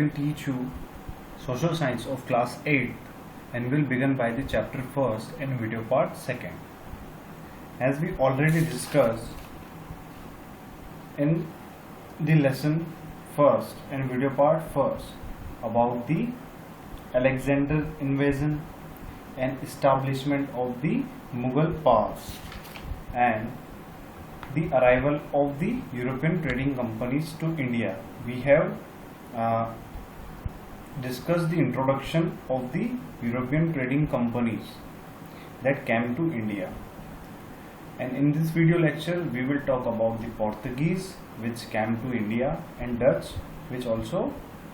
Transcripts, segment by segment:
will teach you social science of class 8 and will begin by the chapter first and video part second. As we already discussed in the lesson first and video part first about the Alexander invasion and establishment of the Mughal powers and the arrival of the European trading companies to India. We have discussed the introduction of the European trading companies that came to India, and in this video lecture we will talk about the Portuguese which came to India and Dutch which also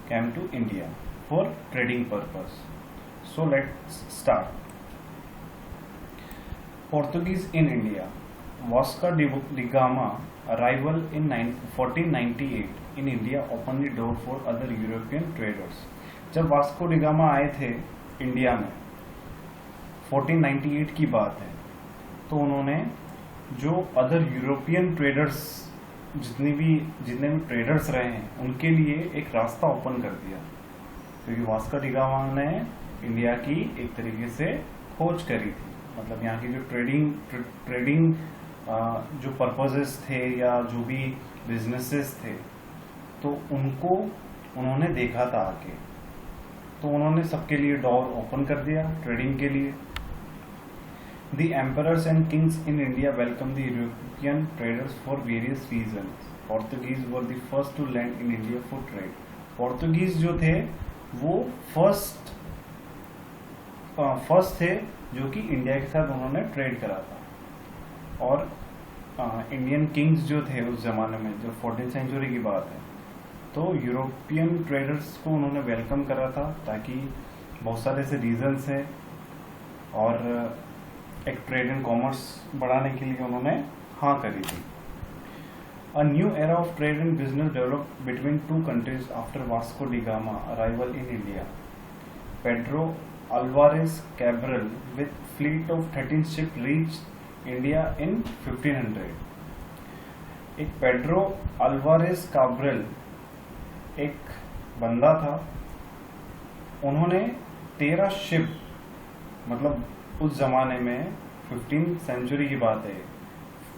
came to India for trading purpose. So let's start. Portuguese in India. Vasco da Gama arrival in 1498 in India opened the door for other European traders. जब Vasco D gamma आए थे India में 1498 की बात है, तो उन्होंने जो अदर यूरोपियन ट्रेडर्स जितने भी ट्रेडर्स रहे हैं उनके लिए एक रास्ता ओपन कर दिया, क्योंकि वास्को डी गामा ने इंडिया की एक तरीके से खोज करी थी। मतलब यहाँ की जो ट्रेडिंग जो पर्पसेस थे या जो भी बिजनेसेस थे, तो उनको उन्होंने देखा था आके, तो उन्होंने सबके लिए डोर ओपन कर दिया ट्रेडिंग के लिए। The emperors and kings in India welcome the European traders for various reasons. Portuguese were the first to land in India for trade. Portuguese जो थे वो फर्स्ट थे जो कि इंडिया के साथ उन्होंने ट्रेड करा था। और इंडियन किंग्स जो थे उस जमाने में, जो 14th सेंचुरी की बात है, तो यूरोपियन ट्रेडर्स को उन्होंने वेलकम करा था, ताकि बहुत सारे ऐसे रीजंस हैं और एक ट्रेड एंड कॉमर्स बढ़ाने के लिए उन्होंने हाँ करी थी। A new era of trade and business develop between two countries after Vasco D gamma arrival in India. Pedro Alvares Cabral with fleet of 13 ship reach India in 1500। एक Pedro Alvares Cabral एक बंदा था, उन्होंने 13 ship, मतलब उस जमाने में 15th century की बात है,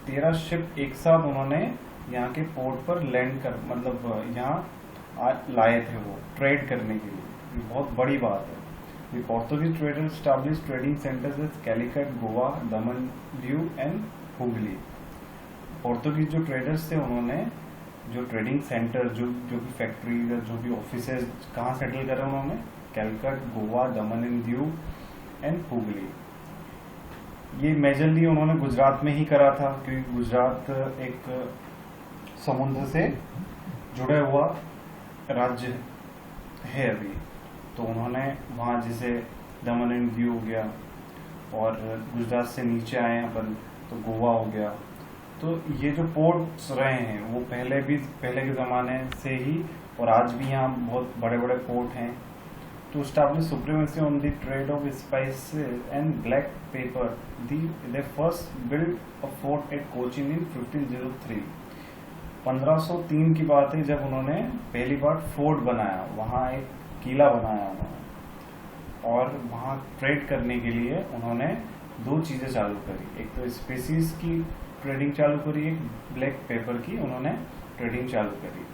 13 शिप एक साथ उन्होंने यहाँ के पोर्ट पर लैंड कर, मतलब यहाँ लाए थे वो ट्रेड करने के लिए। ये बहुत बड़ी बात है। The Portuguese traders established trading centers at Calicut, Goa, Daman, Diu and Hooghly. Portuguese जो ट्रेडर्स थे उन्होंने जो ट्रेडिंग सेंटर, जो भी फैक्ट्रीज या जो भी ऑफिसेज कहाँ सेटल करे उन्होंने? कैलकट, गोवा, दमन एंड दीव एंड हुगली। ये मेजरली उन्होंने गुजरात में ही करा था, क्योंकि गुजरात एक समुद्र से जुड़ा हुआ राज्य है अभी, तो उन्होंने वहाँ जैसे दमन एंड दीव हो गया, और गुजरात से नीचे आए अपन तो गोवा हो गया। तो ये जो पोर्ट्स रहे हैं वो पहले के ज़माने से ही, और आज भी यहाँ बहुत बड़े बड़े पोर्ट हैं। To establish supremacy on the trade of spices and black pepper, they first build a fort at Cochin in 1503। 1503 की बात है जब उन्होंने पहली बार फोर्ट बनाया, वहाँ एक किला बनाया उन्होंने, और वहाँ ट्रेड करने के लिए उन्होंने दो चीज़ें चालू करी। एक तो स्पेसीज की ट्रेडिंग चालू करी, एक ब्लैक पेपर की उन्होंने ट्रेडिंग चालू करी।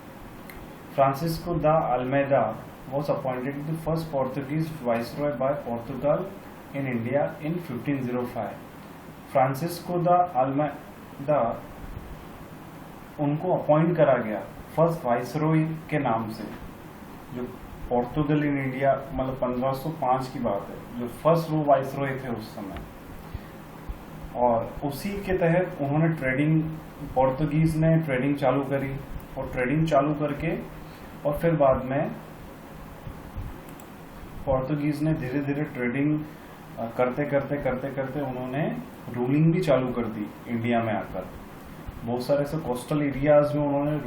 Francisco da Almeida was appointed the first Portuguese viceroy by Portugal in India in 1505। Francisco da Almeida उनको अपॉइंट करा गया फर्स्ट वाइसरॉय के नाम से। जो पोर्तुगल इन इंडिया, मतलब 1505 की बात है, जो फर्स्ट वो वाइसरॉय थे उस समय, और उसी के तहत उन्होंने पोर्तुगीज ने ट्रेडिंग चालू करी, और ट्रेडिंग चालू करके और फिर बाद में पोर्तुगीज ने धीरे धीरे ट्रेडिंग करते उन्होंने रूलिंग भी चालू कर दी इंडिया में आकर। बहुत सारे ऐसे कोस्टल एरियाज में उन्होंने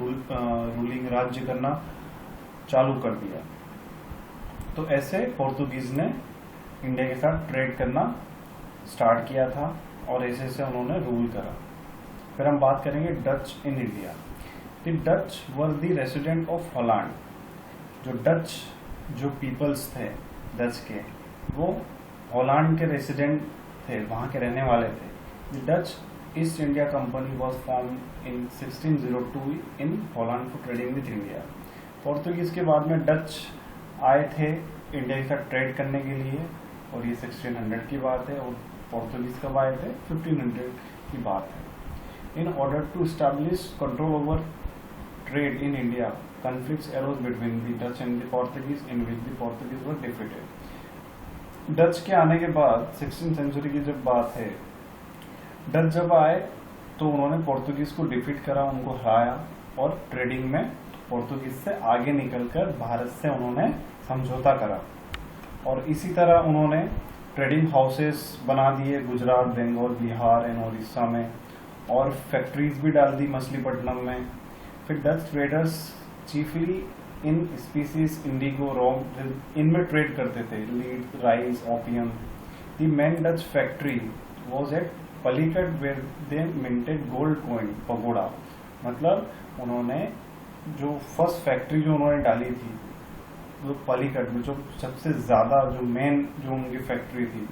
रूलिंग राज्य करना चालू कर दिया। तो ऐसे पोर्तुगीज ने इंडिया के साथ ट्रेड करना स्टार्ट किया था, और ऐसे उन्होंने रूल करा। फिर हम बात करेंगे Dutch in India. The Dutch were the resident of Holland. जो डच जो पीपल्स थे डच के, वो हॉलैंड के रेसिडेंट थे, वहाँ के रहने वाले थे। The Dutch east India company was form in 1602 in Holland for trading with India. Portuguese के बाद में डच आए थे इंडिया के साथ ट्रेड करने के लिए, और ये 1600 की बात है, और पोर्तुगीज कब आए थे? 1500 की बात है। In order to establish control over trade in India, conflicts arose between the Dutch and the Portuguese, in which the Portuguese were defeated। Dutch के आने के बाद 16th सेंचुरी की जब बात है, डच जब आए तो उन्होंने पोर्तुगीज को डिफीट करा, उनको हराया, और ट्रेडिंग में पोर्तुगीज से आगे निकलकर भारत से उन्होंने समझौता करा। और इसी तरह उन्होंने ट्रेडिंग हाउसेस बना दिए गुजरात, बंगाल, बिहार एंड उड़ीसा में, और फैक्ट्रीज भी डाल दी मछलीपट्टनम में। फिर Dutch traders chiefly in species indigo, rock, इनमें ट्रेड करते थे, lead, rice, opium. The main Dutch factory was at Pulicat where they minted gold coin, pagoda. मतलब उन्होंने जो फर्स्ट फैक्ट्री जो उन्होंने डाली थी जो पलीकट में, जो सबसे ज्यादा जो मेन जो उनकी फैक्ट्री थी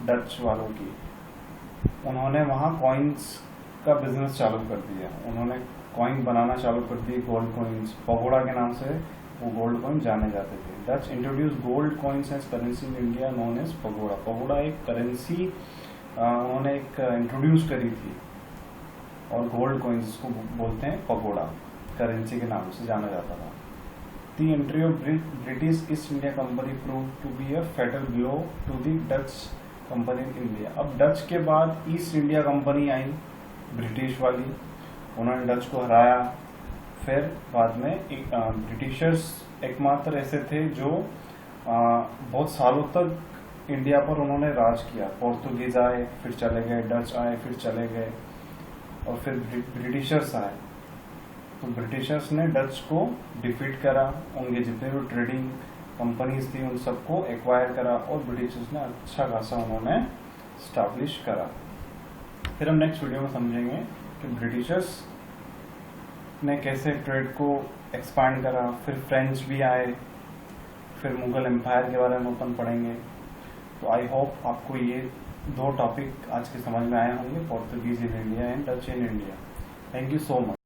डच वालों की, उन्होंने वहाँ कॉइन्स का बिजनेस चालू कर दिया। उन्होंने कॉइन बनाना चालू कर दिए, गोल्ड कॉइन्स, पगोड़ा के नाम से वो गोल्ड कॉइन जाने जाते थे। Dutch introduce gold coins as currency in India known as pagoda. Pagoda एक करेंसी उन्होंने एक इंट्रोड्यूस करी थी, और गोल्ड कॉइन्स इसको बोलते हैं पगोड़ा, करेंसी के नाम से जाना जाता था। The entry of British East India Company prove to be a fatal blow to the Dutch company in India. अब डच के बाद ईस्ट इंडिया कंपनी आई, ब्रिटिश वाली, उन्होंने डच को हराया। फिर बाद में ब्रिटिशर्स एकमात्र ऐसे थे जो बहुत सालों तक इंडिया पर उन्होंने राज किया। पोर्तुगीज आए, फिर चले गए, डच आए, फिर चले गए, और फिर ब्रिटिशर्स आए। तो ब्रिटिशर्स ने डच को डिफीट करा, उनके जितने भी ट्रेडिंग कंपनीज थी उन सबको एक्वायर करा, और ब्रिटिशर्स ने अच्छा खासा उन्होंने स्टैब्लिश करा। फिर हम नेक्स्ट वीडियो में समझेंगे कि ब्रिटिशर्स ने कैसे ट्रेड को एक्सपांड करा, फिर फ्रेंच भी आए, फिर मुगल एम्पायर के बारे में अपन पढ़ेंगे। तो आई होप आपको ये 2 टॉपिक आज के समझ में आए होंगे, Portuguese in India and Dutch in India. Thank you so much.